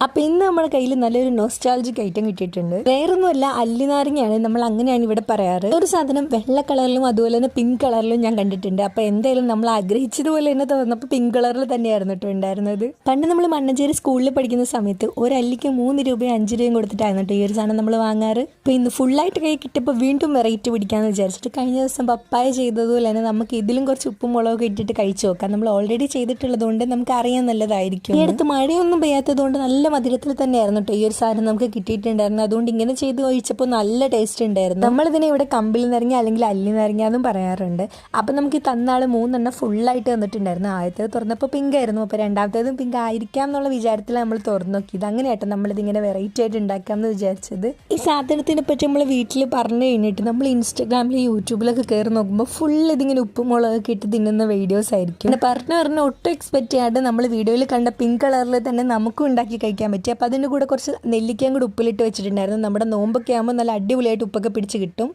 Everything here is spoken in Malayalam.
അപ്പോൾ ഇന്ന് നമ്മുടെ കയ്യിൽ നല്ലൊരു നോസ്റ്റാൾജിക് ഐറ്റം കിട്ടിയിട്ടുണ്ട്. വേറൊന്നുമല്ല, അല്ലിനാരങ്ങയാണ്. നമ്മൾ അങ്ങനെയാണ് ഇവിടെ പറയാറ്. ഒരു സാധനം വെള്ള കളറിലും അതുപോലെ തന്നെ പിങ്ക് കളറിലും ഞാൻ കണ്ടിട്ടുണ്ട്. അപ്പോൾ എന്തായാലും നമ്മൾ ആഗ്രഹിച്ചതുപോലെ തന്നെ തോന്നുന്നപ്പോൾ പിങ്ക് കളറിൽ തന്നെയായിരുന്നു കേട്ടോ ഉണ്ടായിരുന്നത്. പണ്ട് നമ്മൾ മണ്ണഞ്ചേരി സ്കൂളിൽ പഠിക്കുന്ന സമയത്ത് ഒരു അല്ലിക്ക് 3 രൂപയും 5 രൂപയും കൊടുത്തിട്ടായിരുന്നു കേട്ടോ ഈ ഒരു സാധനം നമ്മൾ വാങ്ങാറ്. അപ്പോൾ ഇന്ന് ഫുള്ളായിട്ട് കൈ കിട്ടിയപ്പോൾ വീണ്ടും വെറൈറ്റി പിടിക്കാമെന്ന് വിചാരിച്ചിട്ട് കഴിഞ്ഞ ദിവസം പപ്പായ ചെയ്തതുപോലെ തന്നെ നമുക്ക് ഇതിലും കുറച്ച് ഉപ്പും മുളകൊക്കെ ഇട്ടിട്ട് കഴിച്ചു നോക്കാം. നമ്മൾ ഓൾറെഡി ചെയ്തിട്ടുള്ളത് കൊണ്ട് നമുക്ക് അറിയാൻ നല്ലതായിരിക്കും. ഈ അടുത്ത് മഴയൊന്നും പെയ്യാത്തത് കൊണ്ട് നല്ല മധുരത്തിൽ തന്നെയായിരുന്നു കേട്ടോ ഈ ഒരു സാധനം നമുക്ക് കിട്ടിയിട്ടുണ്ടായിരുന്നു. അതുകൊണ്ട് ഇങ്ങനെ ചെയ്ത് കഴിച്ചപ്പോൾ നല്ല ടേസ്റ്റ് ഉണ്ടായിരുന്നു. നമ്മളിതിനെ ഇവിടെ കമ്പിളി നാരങ്ങ അല്ലെങ്കിൽ അല്ലി നാരങ്ങ എന്നും പറയാറുണ്ട്. അപ്പം നമുക്ക് ഈ തന്നാൾ 3 ഫുള്ളായിട്ട് തന്നിട്ടുണ്ടായിരുന്നു. ആദ്യത്തേത് തുറന്നപ്പോൾ പിങ്ക് ആയിരുന്നു. അപ്പോൾ രണ്ടാമത്തേതും പിങ്ക് ആയിരിക്കാം എന്നുള്ള വിചാരത്തിൽ നമ്മൾ തുറന്നു നോക്കിയത്. അങ്ങനെയാട്ടോ നമ്മളിതിങ്ങനെ വെറൈറ്റി ആയിട്ട് ഉണ്ടാക്കാമെന്ന് വിചാരിച്ചത്. ഈ സാധനത്തിനെ പറ്റി നമ്മൾ വീട്ടിൽ പറഞ്ഞു കഴിഞ്ഞിട്ട് നമ്മൾ ഇൻസ്റ്റാഗ്രാമിൽ യൂട്യൂബിലൊക്കെ കയറി നോക്കുമ്പോൾ ഫുൾ ഇതിങ്ങനെ ഉപ്പും മുളകൊക്കെ ഇട്ട് തിന്നുന്ന വീഡിയോസ് ആയിരിക്കും. പിന്നെ പറഞ്ഞ് ഒട്ടും എക്സ്പെക്ട് ചെയ്യാണ്ട് നമ്മൾ വീഡിയോയിൽ കണ്ട പിങ്ക് കളറിൽ തന്നെ നമുക്കും ഉണ്ടാക്കി കഴിക്കാൻ പറ്റി. അപ്പോൾ അതിൻ്റെ കൂടെ കുറച്ച് നെല്ലിക്കയും കൂടെ ഉപ്പിലിട്ട് വെച്ചിട്ടുണ്ടായിരുന്നു. നമ്മുടെ നോമ്പൊക്കെ ആകുമ്പോൾ നല്ല അടിപൊളിയായിട്ട് ഉപ്പൊക്കെ പിടിച്ച് കിട്ടും.